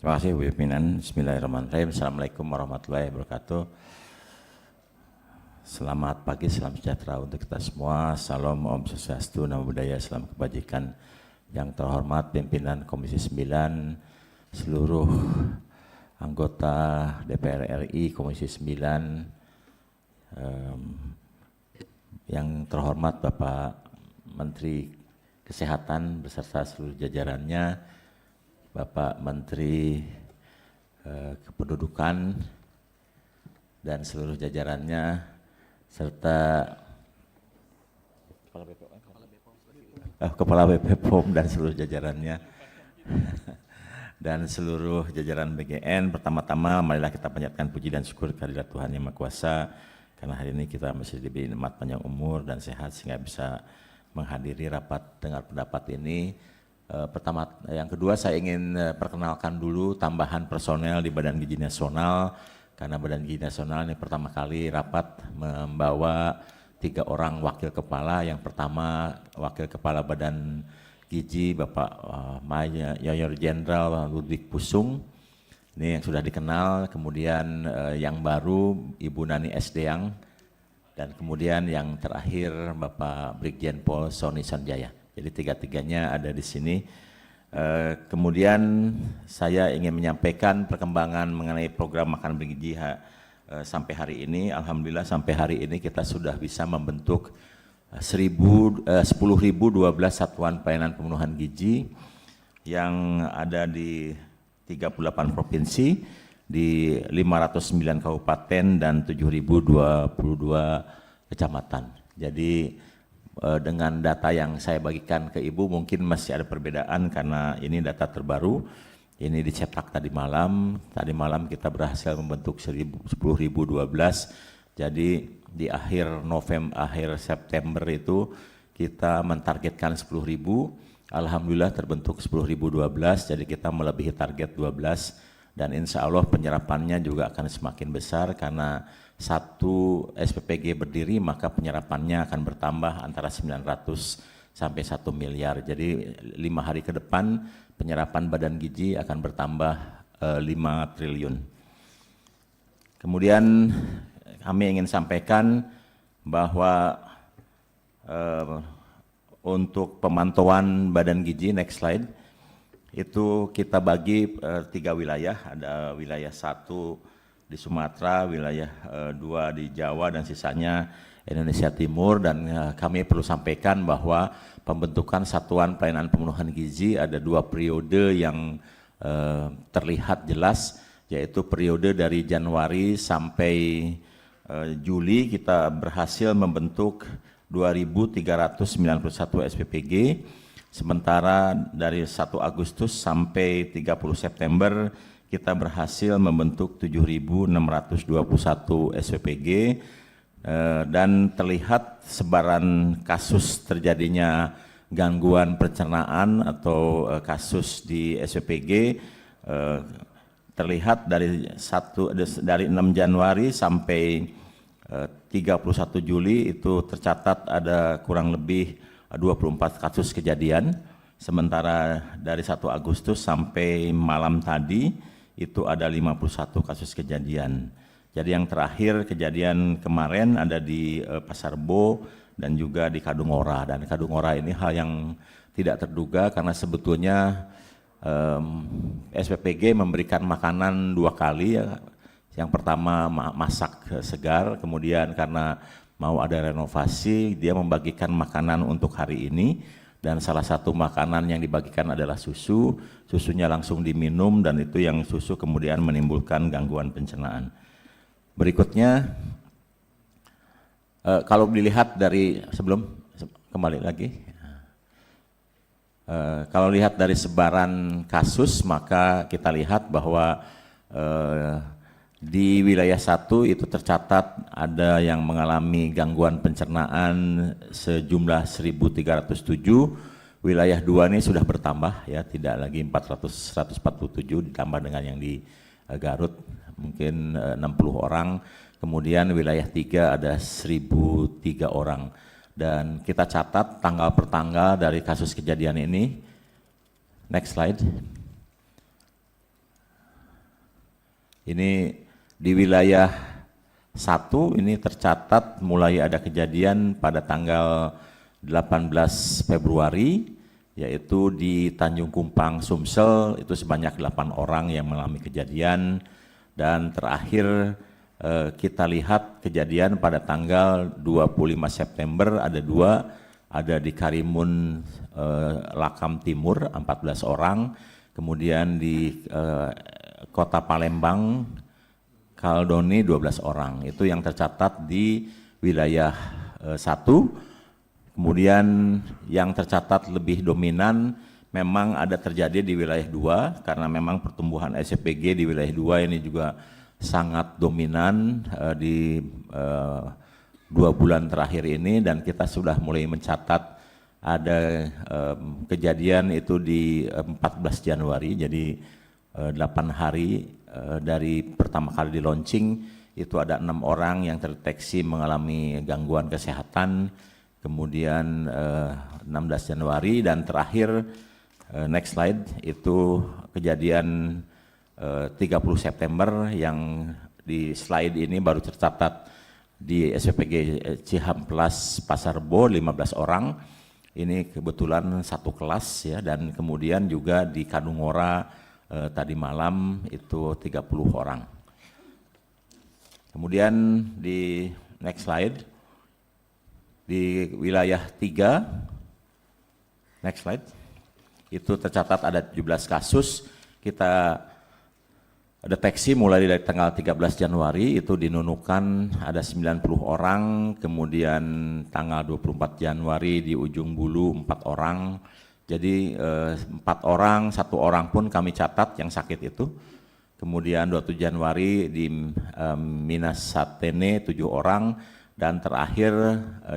Terima kasih Bu Pimpinan. Bismillahirrahmanirrahim. Assalamualaikum warahmatullahi wabarakatuh. Selamat pagi, salam sejahtera untuk kita semua. Salam Om Swastiastu, Namo Buddhaya, salam kebajikan. Yang terhormat Pimpinan Komisi 9, seluruh anggota DPR RI Komisi 9, yang terhormat Bapak Menteri Kesehatan beserta seluruh jajarannya, Bapak Menteri Kependudukan dan seluruh jajarannya, serta Kepala BPOM dan seluruh jajarannya, dan seluruh jajaran BGN. Pertama-tama marilah kita panjatkan puji dan syukur kehadirat Tuhan Yang Maha Kuasa, karena hari ini kita masih diberi nikmat panjang umur dan sehat sehingga bisa menghadiri rapat dengar pendapat ini. Yang kedua, saya ingin perkenalkan dulu tambahan personel di Badan Gizi Nasional, karena Badan Gizi Nasional ini pertama kali rapat membawa 3 orang wakil kepala. Yang pertama, Wakil Kepala Badan Gizi Bapak Mayor Jenderal Ludwig Pusung, ini yang sudah dikenal. Kemudian yang baru Ibu Nani Esdeang, dan kemudian yang terakhir Bapak Brigjen Pol Sony Sanjaya. Jadi tiga-tiganya ada di sini. Kemudian saya ingin menyampaikan perkembangan mengenai program makan bergizi sampai hari ini. Alhamdulillah sampai hari ini kita sudah bisa membentuk 10.012 satuan pelayanan pemenuhan gizi yang ada di 38 provinsi, di 509 kabupaten dan 7.022 kecamatan. Jadi dengan data yang saya bagikan ke Ibu mungkin masih ada perbedaan karena ini data terbaru. Ini dicetak tadi malam. Tadi malam kita berhasil membentuk 10.012. Jadi di akhir September itu kita mentargetkan 10.000. Alhamdulillah terbentuk 10.012. Jadi kita melebihi target 12. Dan insya Allah penyerapannya juga akan semakin besar karena satu SPPG berdiri maka penyerapannya akan bertambah antara 900 sampai 1 miliar. Jadi 5 hari ke depan penyerapan badan gizi akan bertambah 5 triliun. Kemudian kami ingin sampaikan bahwa untuk pemantauan badan gizi, next slide, itu kita bagi 3 wilayah. Ada wilayah 1 di Sumatera, wilayah 2 di Jawa, dan sisanya Indonesia Timur. Dan kami perlu sampaikan bahwa pembentukan satuan pelayanan pemenuhan gizi ada 2 periode yang terlihat jelas, yaitu periode dari Januari sampai Juli kita berhasil membentuk 2.391 SPPG, sementara dari 1 Agustus sampai 30 September kita berhasil membentuk 7.621 SPPG, dan terlihat sebaran kasus terjadinya gangguan pencernaan atau kasus di SPPG terlihat dari 6 Januari sampai 31 Juli itu tercatat ada kurang lebih 24 kasus kejadian, sementara dari 1 Agustus sampai malam tadi itu ada 51 kasus kejadian. Jadi yang terakhir kejadian kemarin ada di Pasar Bo dan juga di Kadungora. Dan Kadungora ini hal yang tidak terduga karena sebetulnya SPPG memberikan makanan 2 kali. Yang pertama masak segar, kemudian karena mau ada renovasi dia membagikan makanan untuk hari ini. Dan salah satu makanan yang dibagikan adalah susu. Susunya langsung diminum dan itu yang susu kemudian menimbulkan gangguan pencernaan. Berikutnya, kalau dilihat dari kembali lagi. Kalau lihat dari sebaran kasus, maka kita lihat bahwa di wilayah 1 itu tercatat ada yang mengalami gangguan pencernaan sejumlah 1.307. Wilayah 2 ini sudah bertambah ya, tidak lagi 147 ditambah dengan yang di Garut mungkin 60 orang. Kemudian wilayah 3 ada 1.003 orang. Dan kita catat tanggal per tanggal dari kasus kejadian ini. Next slide. Ini di wilayah 1 ini tercatat mulai ada kejadian pada tanggal 18 Februari, yaitu di Tanjung Kumpang, Sumsel, itu sebanyak 8 orang yang mengalami kejadian. Dan terakhir kita lihat kejadian pada tanggal 25 September ada 2, ada di Karimun Lakam Timur 14 orang, kemudian di Kota Palembang Kaldoni 12 orang. Itu yang tercatat di wilayah 1. Kemudian yang tercatat lebih dominan memang ada terjadi di wilayah 2, karena memang pertumbuhan SPPG di wilayah 2 ini juga sangat dominan di 2 bulan terakhir ini, dan kita sudah mulai mencatat ada kejadian itu di 14 Januari, jadi 8 hari dari pertama kali di launching itu ada 6 orang yang terdeteksi mengalami gangguan kesehatan. Kemudian 16 Januari dan terakhir next slide itu kejadian 30 September yang di slide ini baru tercatat di SPPG Cihamplas Pasar Bo 15 orang. Ini kebetulan satu kelas ya, dan kemudian juga di Kadungora tadi malam itu 30 orang. Kemudian di next slide di wilayah 3, next slide, itu tercatat ada 17 kasus. Kita deteksi mulai dari tanggal 13 Januari itu di Nunukan ada 90 orang, kemudian tanggal 24 Januari di Ujung Bulu 4 orang. Jadi 4 orang, 1 orang pun kami catat yang sakit itu. Kemudian 27 Januari di Minas Satene 7 orang, dan terakhir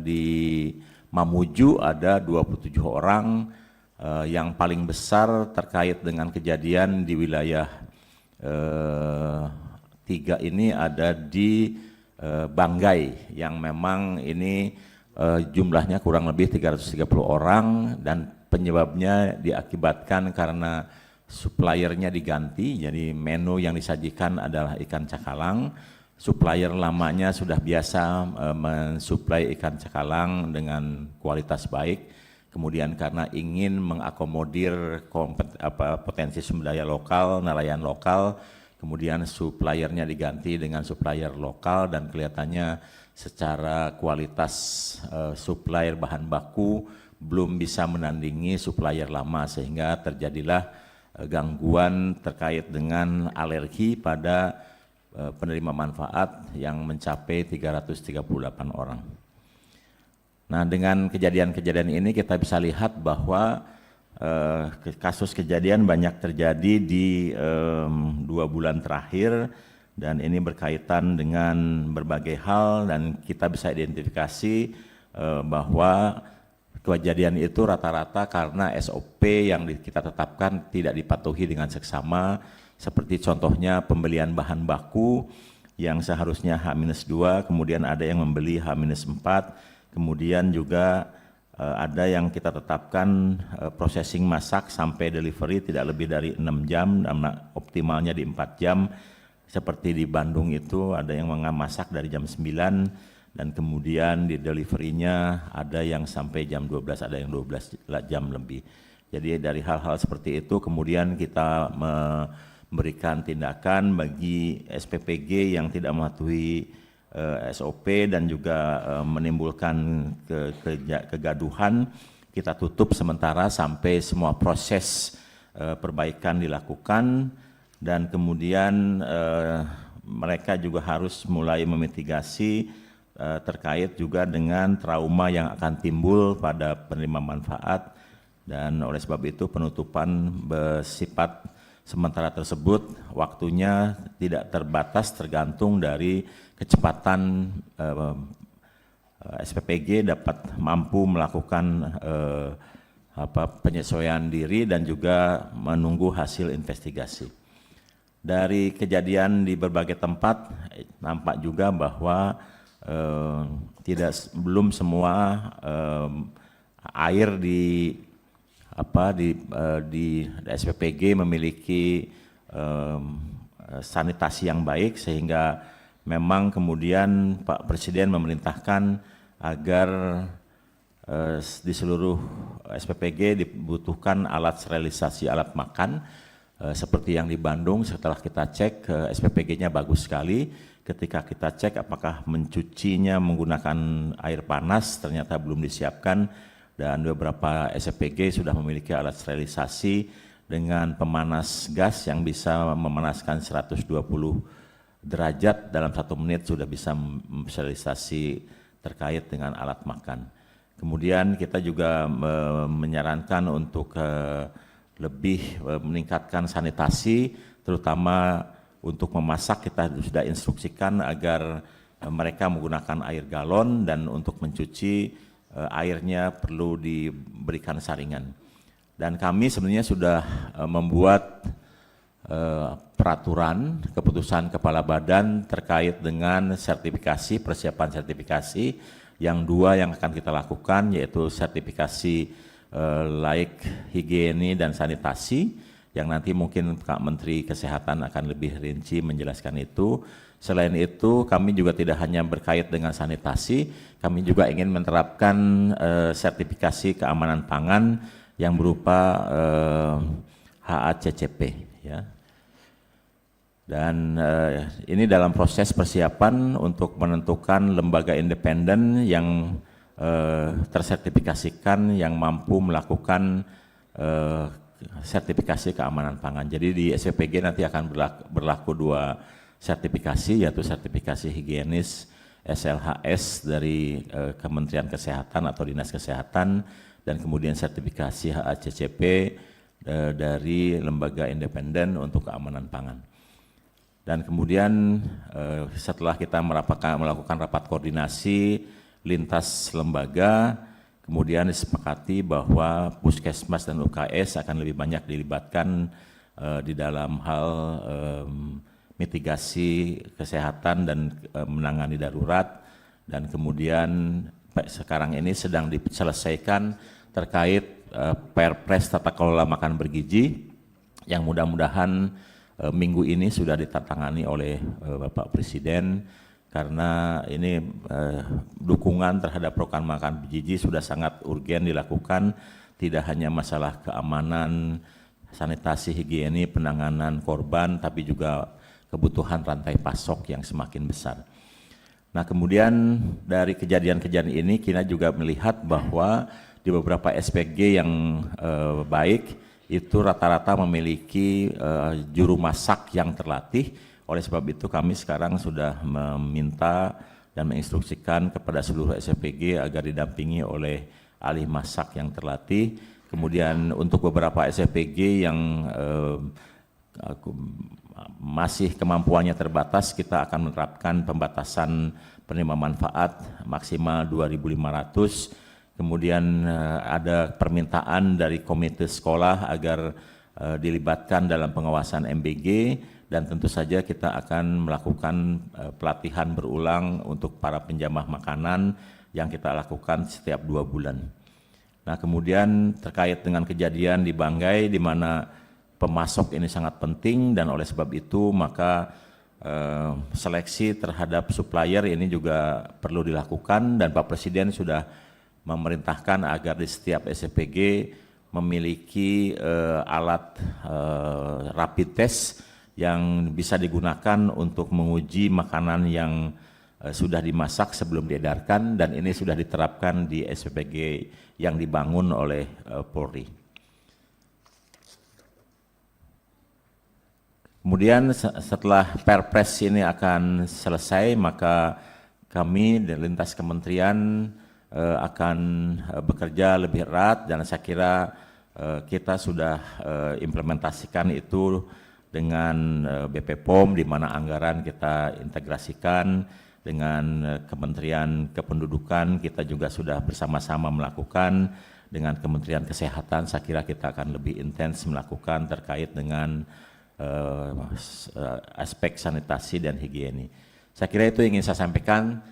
di Mamuju ada 27 orang. Yang paling besar terkait dengan kejadian di wilayah 3 ini ada di Banggai, yang memang ini jumlahnya kurang lebih 330 orang, dan penyebabnya diakibatkan karena suppliernya diganti. Jadi menu yang disajikan adalah ikan cakalang. Supplier lamanya sudah biasa mensuplai ikan cakalang dengan kualitas baik. Kemudian karena ingin mengakomodir potensi sumber daya lokal, nelayan lokal, kemudian suppliernya diganti dengan supplier lokal, dan kelihatannya secara kualitas supplier bahan baku belum bisa menandingi supplier lama, sehingga terjadilah gangguan terkait dengan alergi pada penerima manfaat yang mencapai 338 orang. Nah, dengan kejadian-kejadian ini kita bisa lihat bahwa kasus kejadian banyak terjadi di 2 bulan terakhir, dan ini berkaitan dengan berbagai hal, dan kita bisa identifikasi bahwa kejadian itu rata-rata karena SOP yang kita tetapkan tidak dipatuhi dengan seksama. Seperti contohnya pembelian bahan baku yang seharusnya H-2, kemudian ada yang membeli H-4, kemudian juga ada yang kita tetapkan processing masak sampai delivery tidak lebih dari 6 jam, dan optimalnya di 4 jam. Seperti di Bandung itu ada yang masak dari jam 9, dan kemudian di deliverynya ada yang sampai jam 12, ada yang 12 jam lebih. Jadi dari hal-hal seperti itu kemudian kita memberikan tindakan bagi SPPG yang tidak mematuhi SOP dan juga menimbulkan kegaduhan. Kita tutup sementara sampai semua proses perbaikan dilakukan, dan kemudian mereka juga harus mulai memitigasi terkait juga dengan trauma yang akan timbul pada penerima manfaat, dan oleh sebab itu penutupan bersifat sementara tersebut waktunya tidak terbatas, tergantung dari kecepatan SPPG dapat mampu melakukan penyesuaian diri dan juga menunggu hasil investigasi. Dari kejadian di berbagai tempat nampak juga bahwa belum semua air di SPPG memiliki sanitasi yang baik, sehingga memang kemudian Pak Presiden memerintahkan agar di seluruh SPPG dibutuhkan alat sterilisasi alat makan, seperti yang di Bandung. Setelah kita cek, SPPG-nya bagus sekali. Ketika kita cek apakah mencucinya menggunakan air panas, ternyata belum disiapkan, dan beberapa SPPG sudah memiliki alat sterilisasi dengan pemanas gas yang bisa memanaskan 120 derajat dalam 1 menit sudah bisa sterilisasi terkait dengan alat makan. Kemudian kita juga menyarankan untuk lebih meningkatkan sanitasi, terutama untuk memasak kita sudah instruksikan agar mereka menggunakan air galon, dan untuk mencuci airnya perlu diberikan saringan. Dan kami sebenarnya sudah membuat peraturan keputusan kepala badan terkait dengan sertifikasi, persiapan sertifikasi. Yang 2 yang akan kita lakukan yaitu sertifikasi layak higiene dan sanitasi, yang nanti mungkin Pak Menteri Kesehatan akan lebih rinci menjelaskan itu. Selain itu kami juga tidak hanya berkait dengan sanitasi, kami juga ingin menerapkan sertifikasi keamanan pangan yang berupa HACCP, ya. Dan ini dalam proses persiapan untuk menentukan lembaga independen yang tersertifikasikan yang mampu melakukan sertifikasi keamanan pangan. Jadi di SPPG nanti akan berlaku 2 sertifikasi, yaitu sertifikasi higienis SLHS dari Kementerian Kesehatan atau Dinas Kesehatan, dan kemudian sertifikasi HACCP dari lembaga independen untuk keamanan pangan. Dan kemudian setelah kita melakukan rapat koordinasi lintas lembaga, kemudian disepakati bahwa Puskesmas dan UKS akan lebih banyak dilibatkan di dalam hal mitigasi kesehatan dan menangani darurat. Dan kemudian sekarang ini sedang diselesaikan terkait Perpres tata kelola makan bergizi, yang mudah-mudahan minggu ini sudah ditandatangani oleh Bapak Presiden, karena ini dukungan terhadap program makan bergizi sudah sangat urgen dilakukan, tidak hanya masalah keamanan, sanitasi, higiene, penanganan korban, tapi juga kebutuhan rantai pasok yang semakin besar. Nah, kemudian dari kejadian-kejadian ini kita juga melihat bahwa di beberapa SPG yang baik itu rata-rata memiliki juru masak yang terlatih. Oleh sebab itu kami sekarang sudah meminta dan menginstruksikan kepada seluruh SPG agar didampingi oleh ahli masak yang terlatih. Kemudian untuk beberapa SPG yang masih kemampuannya terbatas, kita akan menerapkan pembatasan penerima manfaat maksimal 2.500. Kemudian ada permintaan dari komite sekolah agar dilibatkan dalam pengawasan MBG, dan tentu saja kita akan melakukan pelatihan berulang untuk para penjamah makanan yang kita lakukan setiap 2 bulan. Nah, kemudian terkait dengan kejadian di Banggai di mana pemasok ini sangat penting, dan oleh sebab itu maka seleksi terhadap supplier ini juga perlu dilakukan, dan Pak Presiden sudah memerintahkan agar di setiap SPG memiliki alat rapid test yang bisa digunakan untuk menguji makanan yang sudah dimasak sebelum diedarkan, dan ini sudah diterapkan di SPPG yang dibangun oleh Polri. Kemudian setelah Perpres ini akan selesai, maka kami di lintas kementerian akan bekerja lebih erat, dan saya kira kita sudah implementasikan itu dengan BP POM, di mana anggaran kita integrasikan dengan Kementerian Kependudukan. Kita juga sudah bersama-sama melakukan dengan Kementerian Kesehatan. Saya kira kita akan lebih intens melakukan terkait dengan aspek sanitasi dan higiene. Saya kira itu yang ingin saya sampaikan.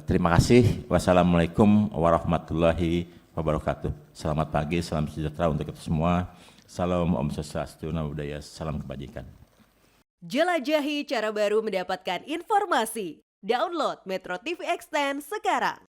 Terima kasih. Wassalamualaikum warahmatullahi wabarakatuh. Selamat pagi, salam sejahtera untuk kita semua. Salam Om Swastiastu, Namo Buddhaya, salam kebajikan. Jelajahi cara baru mendapatkan informasi. Download Metro TV Extend sekarang.